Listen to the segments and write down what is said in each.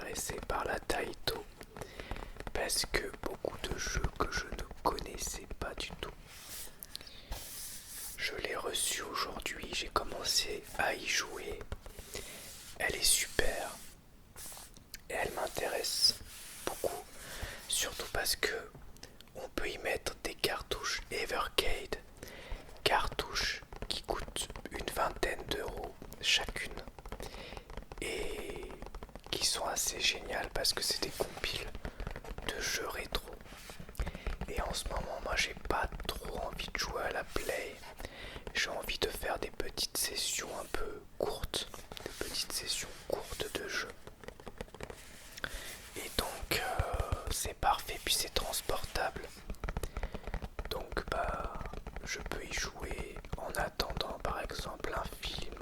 intéressé par la Taito parce que beaucoup de jeux que je ne connaissais pas du tout. Je l'ai reçue aujourd'hui, j'ai commencé à y jouer. Elle est super et elle m'intéresse beaucoup, surtout parce que on peut y mettre des cartouches Evercade, cartouches qui coûtent une vingtaine d'euros chacune et qui sont assez géniales parce que c'est des compiles de jeux rétro. Et en ce moment, moi j'ai pas trop envie de jouer à la Play. J'ai envie de faire des petites sessions un peu courtes, des petites sessions courtes de jeu. Et donc c'est parfait, puis c'est transportable. Donc je peux y jouer en attendant par exemple un film,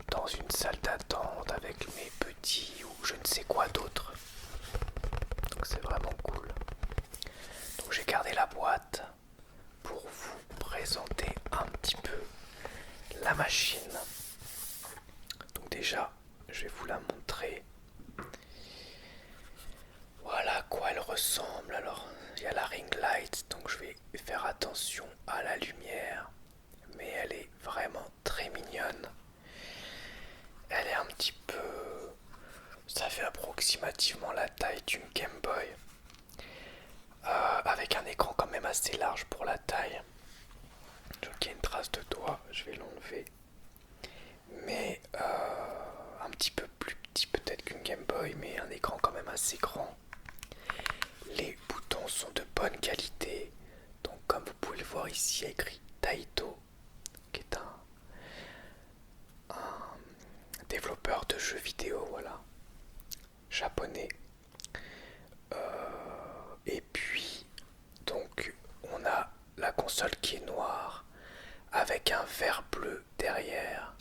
dans une salle d'attente avec mes petits ou je ne sais quoi d'autre. Donc c'est vraiment cool. Donc j'ai gardé la boîte pour vous présenter un petit peu la machine. Donc déjà, je vais vous la montrer. Voilà à quoi elle ressemble. Alors, il y a la ring light, donc je vais faire attention à la lumière. Mais elle est vraiment très mignonne. Elle est un petit peu... Ça fait approximativement la taille d'une Game Boy. Avec un écran quand même assez large pour la taille. Donc il y a une trace de doigt, je vais l'enlever. Mais un petit peu plus petit peut-être qu'une Game Boy, mais un écran quand même assez grand. Les boutons sont de bonne qualité. Donc comme vous pouvez le voir ici, il y a écrit Taito, qui est un développeur de jeux vidéo, voilà, japonais. Et puis, donc, on a la console qui est noire, avec un verre bleu derrière,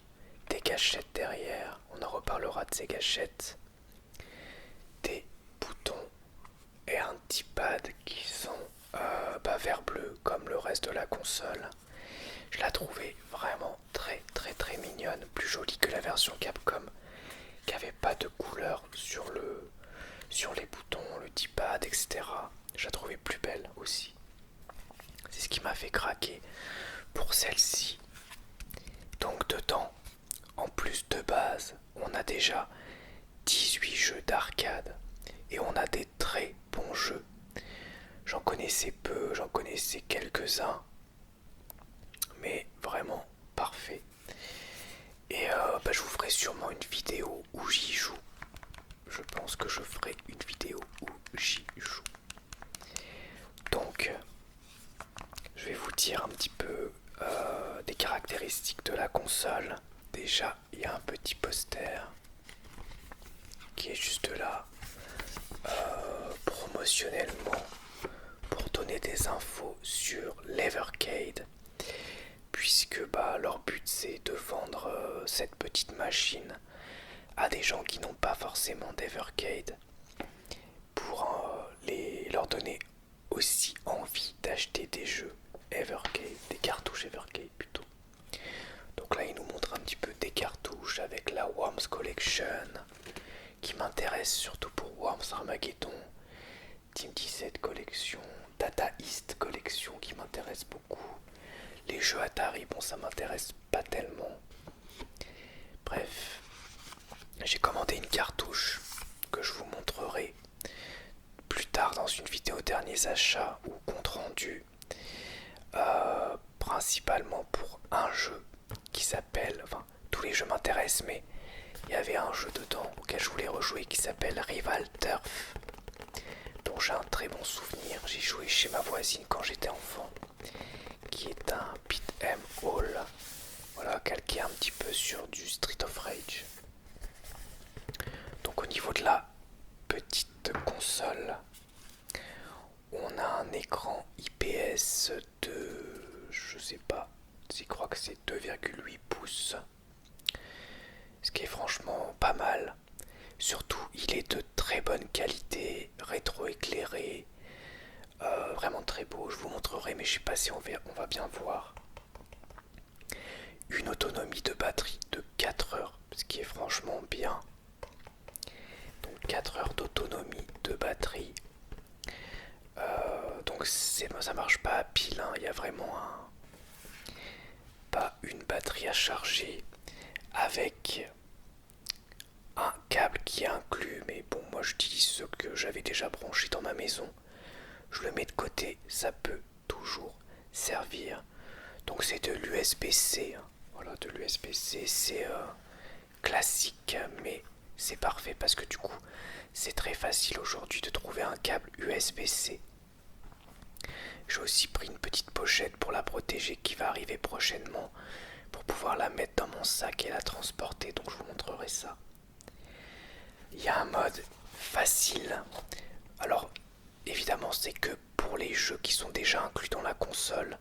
des gâchettes derrière, on en reparlera de ces gâchettes, des boutons et un petit pad qui sont vert bleu comme le reste de la console. Je la trouvais vraiment très très très mignonne, plus jolie que la version Capcom qui avait pas de couleur sur les boutons, le D-pad, etc. Je la trouvais plus belle aussi. C'est ce qui m'a fait craquer pour celle-ci. Donc dedans, en plus de base, on a déjà 18 jeux d'arcade et on a des très bons jeux. J'en connaissais peu, j'en connaissais quelques-uns, mais vraiment parfait. Et je vous ferai sûrement une vidéo où j'y joue. Je pense que je ferai une vidéo où j'y joue. Donc, je vais vous dire un petit peu des caractéristiques de la console. Déjà, il y a un petit poster qui est juste là, promotionnellement, pour donner des infos sur l'Evercade, puisque leur but c'est de vendre cette petite machine à des gens qui n'ont pas forcément d'Evercade, pour leur donner aussi envie d'acheter des jeux Evercade, des cartouches Evercade plutôt. Donc là il nous montre un petit peu des cartouches avec la Worms Collection, qui m'intéresse surtout pour Worms Armageddon, Team 17 Collection, Data East Collection qui m'intéresse beaucoup. Les jeux Atari, bon ça m'intéresse pas tellement. Bref, j'ai commandé une cartouche que je vous montrerai plus tard dans une vidéo derniers achats ou compte rendu, principalement pour un jeu qui s'appelle, enfin tous les jeux m'intéressent, mais il y avait un jeu dedans auquel je voulais rejouer qui s'appelle Rival Turf, dont j'ai un très bon souvenir. J'ai joué chez ma voisine quand j'étais enfant, qui est un beat'em all, voilà, calqué un petit peu sur du Street of Rage. Donc au niveau de la petite console, on a un écran IPS de, je sais pas, je crois que c'est 2,8 pouces, ce qui est franchement pas mal. Surtout, il est de très bonne qualité, rétro-éclairé, vraiment très beau. Je vous montrerai, mais je sais pas si on va bien voir. Une autonomie de batterie de 4 heures, ce qui est franchement bien. Donc 24 heures d'autonomie de batterie. Donc ça marche pas à pile, hein. Il y a vraiment pas une batterie à charger avec un câble qui est inclus. Mais bon, moi j'utilise ce que j'avais déjà branché dans ma maison. Je le mets de côté, ça peut toujours servir. Donc c'est de l'USB-C, hein. Voilà, de l'USB-C, c'est classique, mais c'est parfait parce que du coup, c'est très facile aujourd'hui de trouver un câble USB-C. J'ai aussi pris une petite pochette pour la protéger qui va arriver prochainement pour pouvoir la mettre dans mon sac et la transporter, donc je vous montrerai ça. Il y a un mode facile. Alors, évidemment, c'est que pour les jeux qui sont déjà inclus dans la console,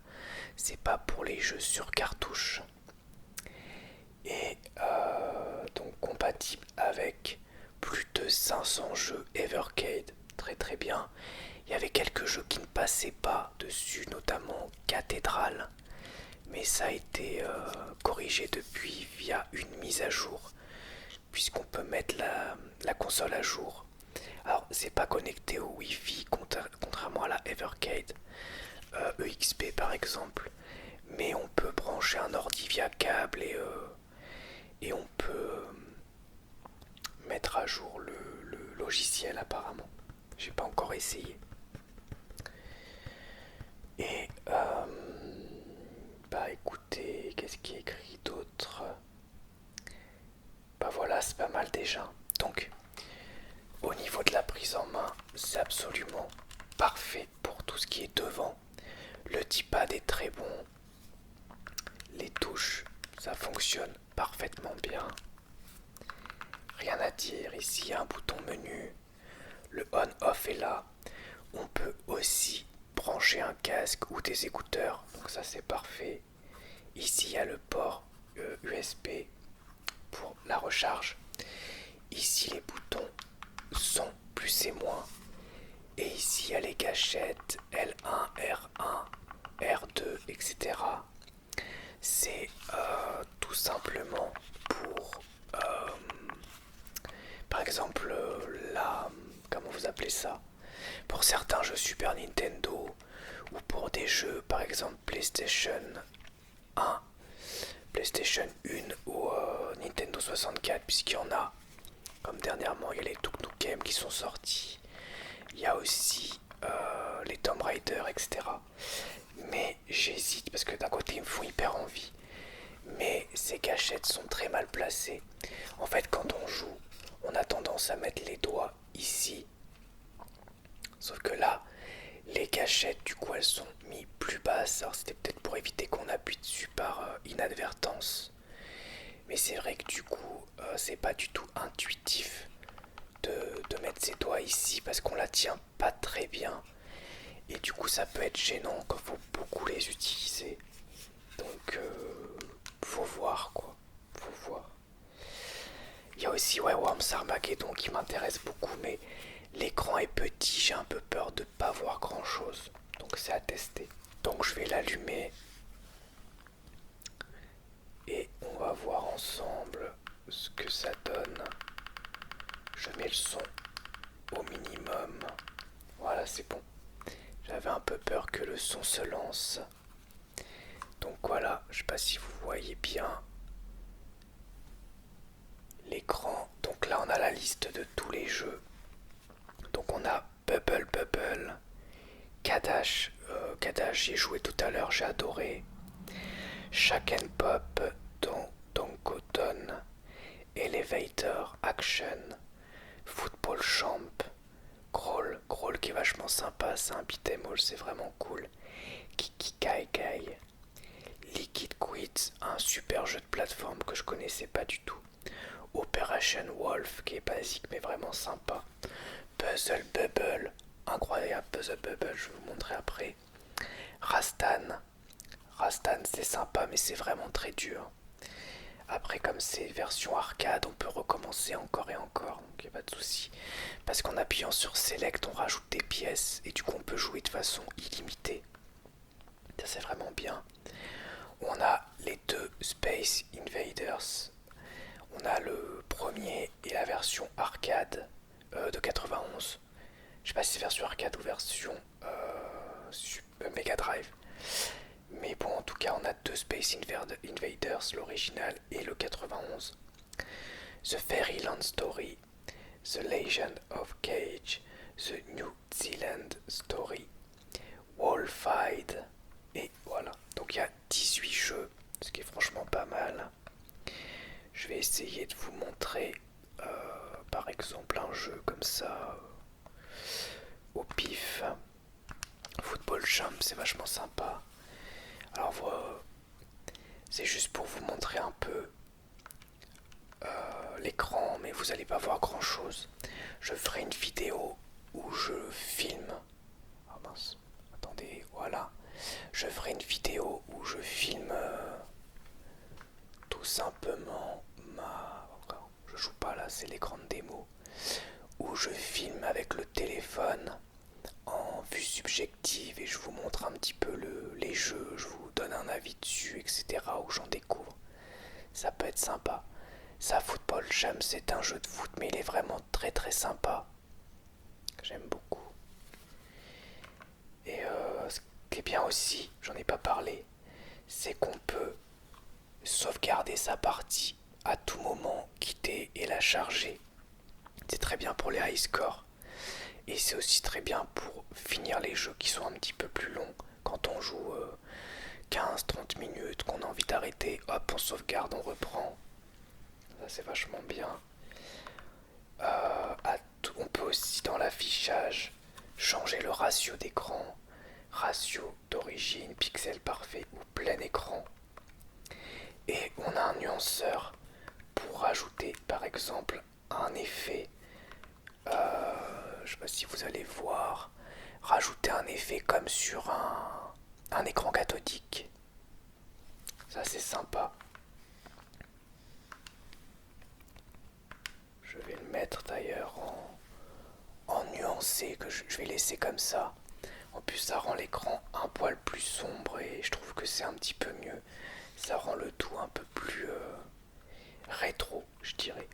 c'est pas pour les jeux sur cartouche. Et donc compatible avec plus de 500 jeux Evercade, très très bien. Il y avait quelques jeux qui ne passaient pas dessus, notamment Cathédrale, mais ça a été corrigé depuis via une mise à jour, puisqu'on peut mettre la console à jour. Alors c'est pas connecté au Wi-Fi contrairement à la Evercade EXP par exemple, mais on peut brancher un ordi via câble et on peut mettre à jour le logiciel apparemment. J'ai pas encore essayé. Et bah écoutez, qu'est-ce qui est écrit d'autre? Bah voilà, c'est pas mal déjà. Donc au niveau de la prise en main, c'est absolument parfait pour tout ce qui est devant. Le D-pad est très bon. Les touches, ça fonctionne parfaitement bien. Rien à dire, ici il y a un bouton menu. Le on-off est là. On peut aussi brancher un casque ou des écouteurs, donc ça c'est parfait. Ici il y a le port USB pour la recharge. Ici les boutons sont plus et moins. Et ici il y a les gâchettes L1, R1, R2, etc. C'est tout simplement pour par exemple comment vous appelez ça, pour certains jeux Super Nintendo ou pour des jeux par exemple PlayStation 1, PlayStation 1 ou Nintendo 64, puisqu'il y en a. Comme dernièrement, il y a les Tuk Tuk Games qui sont sortis. Il y a aussi les Tomb Raider, etc. Mais j'hésite parce que d'un côté, ils me font hyper envie. Mais ces gâchettes sont très mal placées. En fait, quand on joue, on a tendance à mettre les doigts ici. Sauf que là, les gâchettes, du coup, elles sont mises plus basses. Alors c'était peut-être pour éviter qu'on appuie dessus par inadvertance. Mais c'est vrai que du coup, c'est pas du tout intuitif de mettre ses doigts ici parce qu'on la tient pas très bien. Et du coup, ça peut être gênant quand il faut beaucoup les utiliser. Donc, faut voir quoi. Faut voir. Il y a aussi Worms Armageddon qui m'intéresse beaucoup, mais l'écran est petit, j'ai un peu peur de pas voir grand chose. Donc c'est à tester. Donc je vais l'allumer. Et on va voir ensemble ce que ça donne. Je mets le son au minimum. Voilà, c'est bon. J'avais un peu peur que le son se lance. Donc voilà, je sais pas si vous voyez bien l'écran. Donc là on a la liste de tous les jeux. Donc on a Bubble Bubble, Kadash, j'y ai joué tout à l'heure, j'ai adoré. Shack and Pop, Donkoton, Elevator, Action, Football Champ, Crawl qui est vachement sympa, c'est un beat'em all, c'est vraiment cool. Kiki Kai Kai, Liquid Quit, un super jeu de plateforme que je connaissais pas du tout. Operation Wolf qui est basique mais vraiment sympa. Puzzle Bubble, incroyable Puzzle Bubble, je vais vous montrer après. Rastan c'est sympa mais c'est vraiment très dur. Après comme c'est version arcade, on peut recommencer encore et encore, donc y a pas de souci. Parce qu'en appuyant sur Select, on rajoute des pièces et du coup on peut jouer de façon illimitée. Ça c'est vraiment bien. On a les deux Space Invaders. On a le premier et la version arcade de Je sais pas si c'est version arcade ou version Mega Drive. Mais bon, en tout cas, on a deux Space Invaders, l'original et le 91. The Fairyland Story, The Legend of Cage, The New Zealand Story, Wolfide, et voilà. Donc il y a 18 jeux, ce qui est franchement pas mal. Je vais essayer de vous montrer par exemple un jeu comme ça au pif. Football Champ, c'est vachement sympa. Alors c'est juste pour vous montrer un peu l'écran, mais vous allez pas voir grand chose. Je ferai une vidéo où je filme. Ah mince, attendez, voilà. Je ferai une vidéo où je filme tout simplement ma. Je joue pas là, c'est l'écran de démo. Où je filme avec le téléphone en vue subjective et je vous montre un petit peu les jeux, je vous donne un avis dessus, etc. où j'en découvre. Ça peut être sympa. Ça, Football Champ, c'est un jeu de foot, mais il est vraiment très très sympa. J'aime beaucoup. Et ce qui est bien aussi, j'en ai pas parlé, c'est qu'on peut sauvegarder sa partie à tout moment, quitter et la charger. C'est très bien pour les high scores. Et c'est aussi très bien pour finir les jeux qui sont un petit peu plus longs. Quand on joue 15-30 minutes, qu'on a envie d'arrêter, hop, on sauvegarde, on reprend. Ça c'est vachement bien. On peut aussi dans l'affichage changer le ratio d'écran, ratio d'origine, pixel parfait ou plein écran. Et on a un nuanceur pour rajouter par exemple un effet. Je sais pas si vous allez voir, rajouter un effet comme sur un écran cathodique. Ça c'est sympa. Je vais le mettre d'ailleurs en nuancé, que je vais laisser comme ça. En plus ça rend l'écran un poil plus sombre et je trouve que c'est un petit peu mieux. Ça rend le tout un peu plus rétro, je dirais.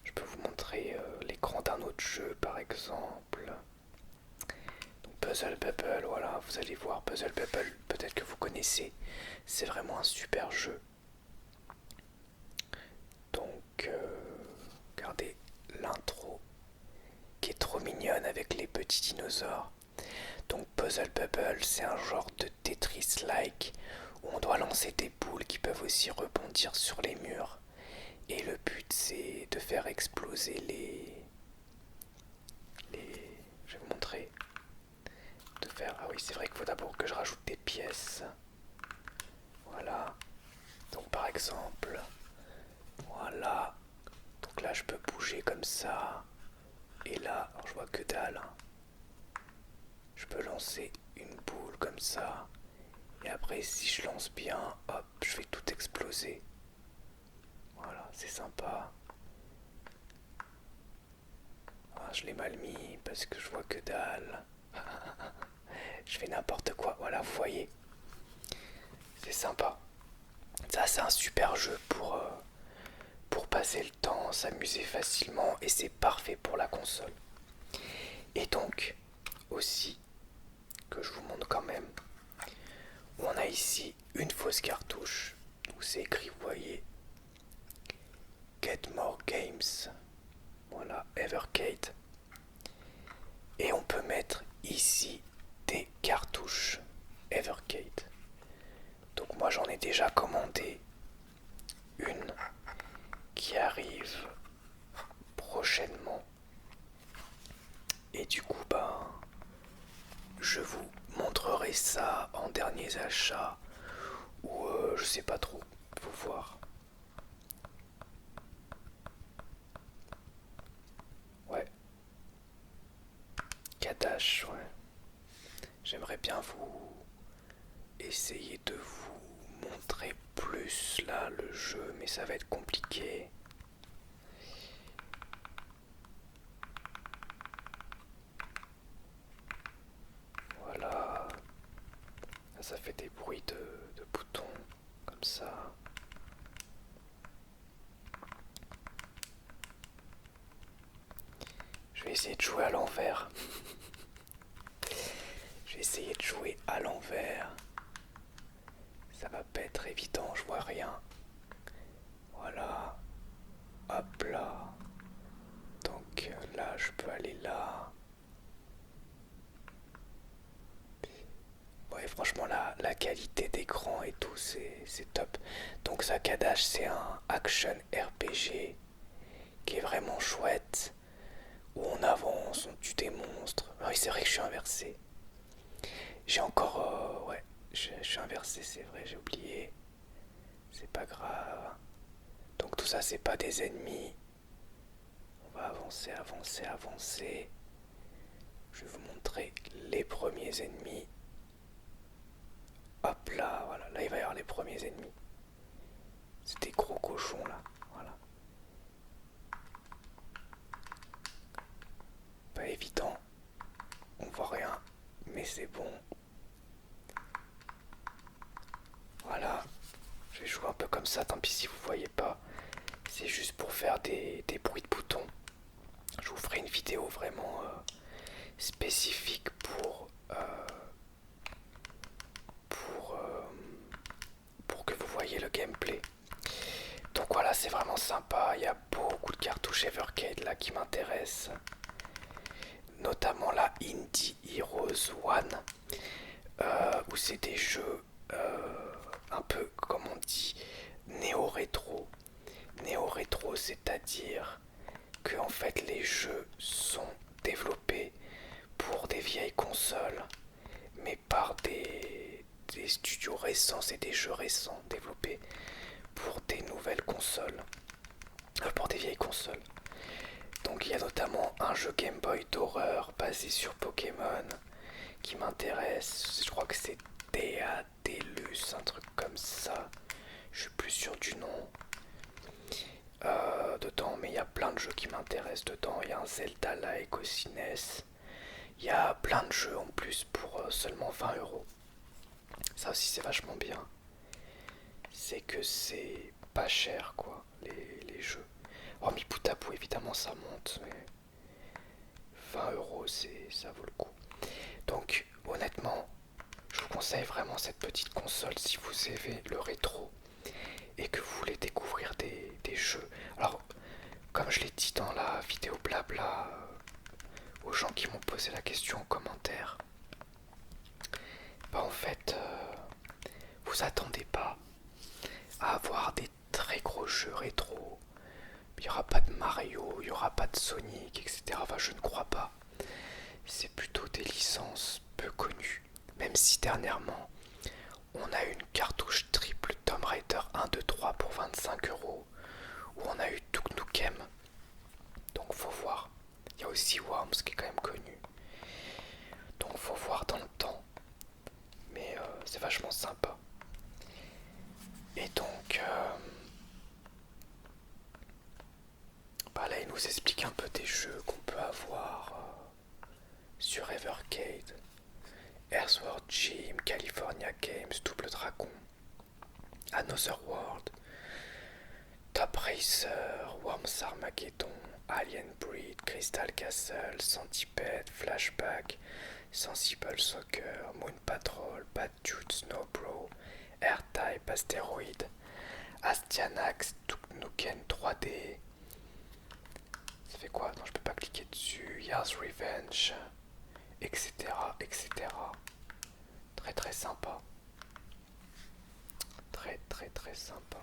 Je peux vous montrer l'écran d'un autre jeu par exemple. Donc Puzzle Bubble, voilà, vous allez voir Puzzle Bubble, peut-être que vous connaissez. C'est vraiment un super jeu. Donc regardez l'intro qui est trop mignonne avec les petits dinosaures. Donc Puzzle Bubble, c'est un genre de Tetris-like où on doit lancer des boules qui peuvent aussi rebondir sur les murs. Et le but c'est de faire exploser je vais vous montrer. Ah oui, c'est vrai qu'il faut d'abord que je rajoute des pièces. Voilà. Donc par exemple, voilà. Donc là je peux bouger comme ça. Et là, alors je vois que dalle. Je peux lancer une boule comme ça. Et après si je lance bien, hop, je fais tout exploser. Voilà, c'est sympa. Ah, je l'ai mal mis parce que je vois que dalle. Je fais n'importe quoi, voilà, vous voyez. C'est sympa. Ça, c'est un super jeu pour passer le temps, s'amuser facilement et c'est parfait pour la console. Et donc, aussi, que je vous montre quand même, on a ici une fausse cartouche où c'est écrit, vous voyez, Get More Games. Voilà, Evercade. Et on peut mettre ici des cartouches Evercade. Donc moi j'en ai déjà commandé une qui arrive prochainement. Et du coup je vous montrerai ça en derniers achats ou je sais pas trop, faut voir. Ouais. Kadash, ouais. J'aimerais bien vous essayer de vous montrer plus là le jeu, mais ça va être compliqué. Voilà. Ça fait des bruits de boutons comme ça. Je vais essayer de jouer à l'envers. Je vais essayer de jouer à l'envers. Ça va pas être évident, je vois rien. Voilà. Hop là. Donc là, je peux aller là. Ouais, franchement, la qualité d'écran et tout, c'est top. Donc, Sakadash, c'est un action RPG qui est vraiment chouette. Où on avance, on tue des monstres. Ah oui, c'est vrai que je suis inversé. J'ai encore. Ouais, je suis inversé, c'est vrai, j'ai oublié. C'est pas grave. Donc, tout ça, c'est pas des ennemis. On va avancer, avancer, avancer. Je vais vous montrer les premiers ennemis. Hop là, voilà, là il va y avoir les premiers ennemis. C'est des gros cochons là, voilà. Pas évident, on voit rien, mais c'est bon. Voilà, je vais jouer un peu comme ça, tant pis si vous voyez pas. C'est juste pour faire des bruits de boutons. Je vous ferai une vidéo vraiment spécifique pour que vous voyez le gameplay. Donc voilà, c'est vraiment sympa. Il y a beaucoup de cartouches Evercade là qui m'intéressent. Notamment la Indie Heroes One, où c'est des jeux un peu, comme on dit, néo-rétro. Néo-rétro, c'est-à-dire que en fait les jeux sont développés pour des vieilles consoles, mais par des studios récents, c'est des jeux récents développés pour des nouvelles consoles, pour des vieilles consoles. Donc il y a notamment un jeu Game Boy d'horreur basé sur Pokémon qui m'intéresse. Je crois que c'est Deus, un truc comme ça. Je suis plus sûr du nom. Dedans, mais il y a plein de jeux qui m'intéressent dedans. Il y a un Zelda-like au NES. Il y a plein de jeux en plus pour seulement 20 €. Ça aussi c'est vachement bien. C'est que c'est pas cher quoi, les jeux. Hormis bout à bout, évidemment ça monte, mais 20 €, ça vaut le coup. Donc honnêtement, je vous conseille vraiment cette petite console si vous aimez le rétro et que vous voulez découvrir des jeux. Alors, comme je l'ai dit dans la vidéo blabla, aux gens qui m'ont posé la question en commentaire, bah en fait, vous attendez pas à avoir des très gros jeux rétro. Il n'y aura pas de Mario, il n'y aura pas de Sonic, etc. Enfin, je ne crois pas. C'est plutôt des licences peu connues. Même si dernièrement, on a eu une cartouche triple Tomb Raider 1, 2, 3 pour 25 €, où on a eu Duke Nukem. Donc faut voir. Il y a aussi Worms qui est quand même connu. Donc faut voir dans le temps. Mais c'est vachement sympa. Et donc, bah là il nous explique un peu des jeux qu'on peut avoir sur Evercade. Earthworld Jim, California Games, Double Dragon, Another World, Top Racer, Worms Armageddon, Alien Breed, Crystal Castle, Centipede, Flashback, Sensible Soccer, Moon Patrol, Bad Dude, Snowbro, R-Type, Asteroid, Astyanax, Duke Nukem 3D. Ça fait quoi? Non, je peux pas cliquer dessus. Yars Revenge, etc., etc. Très très sympa. Très très très sympa.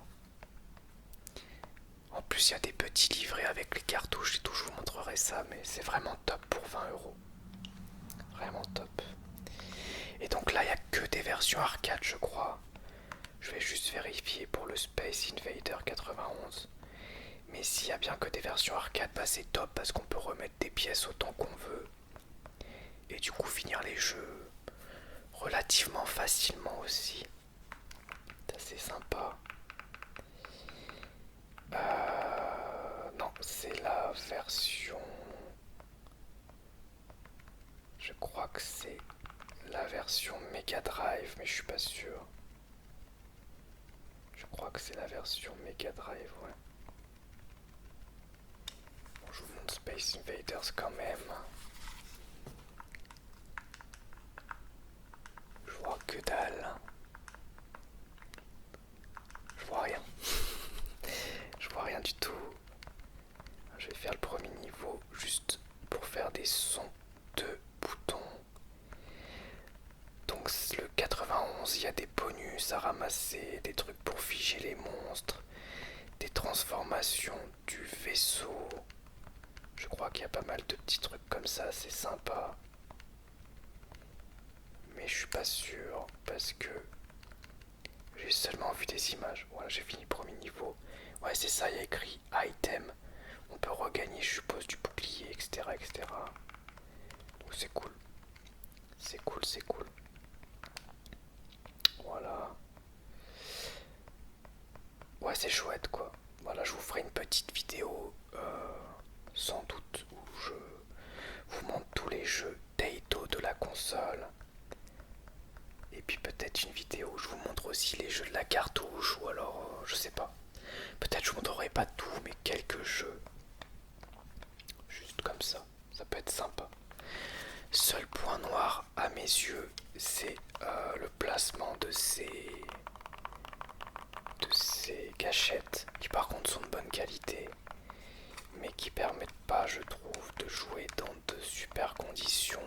En plus, il y a des petits livrets avec les cartouches et tout. Je vous montrerai ça, mais c'est vraiment top pour 20 €. Vraiment top. Et donc là, il n'y a que des versions arcade, je crois. Je vais juste vérifier pour le Space Invader 91. Mais s'il y a bien que des versions arcade, bah c'est top parce qu'on peut remettre des pièces autant qu'on veut. Et du coup, finir les jeux relativement facilement aussi. C'est assez sympa. Non, c'est la version... Je crois que c'est la version Mega Drive, mais je suis pas sûr. Je crois que c'est la version Mega Drive, ouais. Bon, je vous montre Space Invaders quand même. ramasser des trucs pour figer les monstres, des transformations du vaisseau. Je crois qu'il y a pas mal de petits trucs comme ça, c'est sympa. Mais je suis pas sûr parce que j'ai seulement vu des images. Voilà, j'ai fini le premier niveau. Ouais, c'est ça, il y a écrit item. On peut regagner, je suppose, du bouclier, etc. etc. Donc c'est cool. C'est cool, c'est cool. Voilà. Ouais, c'est chouette quoi. Voilà, je vous ferai une petite vidéo, sans doute, où je vous montre tous les jeux Taito de la console. Et puis peut-être une vidéo où je vous montre aussi les jeux de la cartouche, ou alors, je sais pas. Peut-être je vous montrerai pas tout, mais quelques jeux. Juste comme ça. Ça peut être sympa. Seul point noir à mes yeux, c'est le placement de ces gâchettes, qui par contre sont de bonne qualité, mais qui permettent pas, je trouve, de jouer dans de super conditions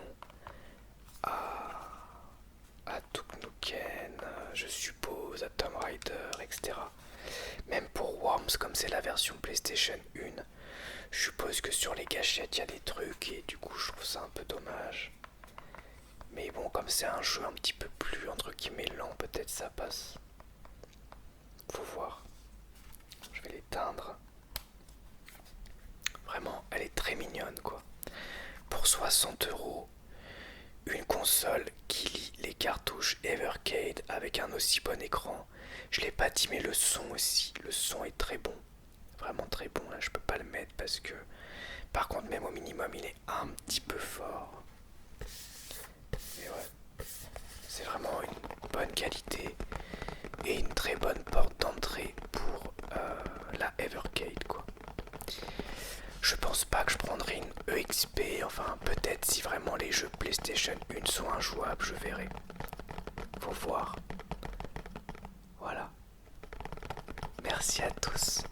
à Duke Nukem, je suppose, à Tomb Raider, etc. Même pour Worms, comme c'est la version PlayStation 1, je suppose que sur les gâchettes il y a des trucs et du coup je trouve ça un peu dommage. Mais bon, comme c'est un jeu un petit peu plus entre guillemets lent, peut-être ça passe. Faut voir. Je vais l'éteindre. Vraiment, elle est très mignonne quoi. Pour 60 €, une console qui lit les cartouches Evercade avec un aussi bon écran. Je l'ai pas dit mais le son aussi, le son est très bon. Vraiment très bon, là je peux pas le mettre parce que par contre même au minimum il est un petit peu fort. Mais ouais, c'est vraiment une bonne qualité et une très bonne porte d'entrée pour la Evercade quoi. Je pense pas que je prendrai une EXP, enfin peut-être si vraiment les jeux PlayStation 1 sont injouables, je verrai. Faut voir. Voilà. Merci à tous.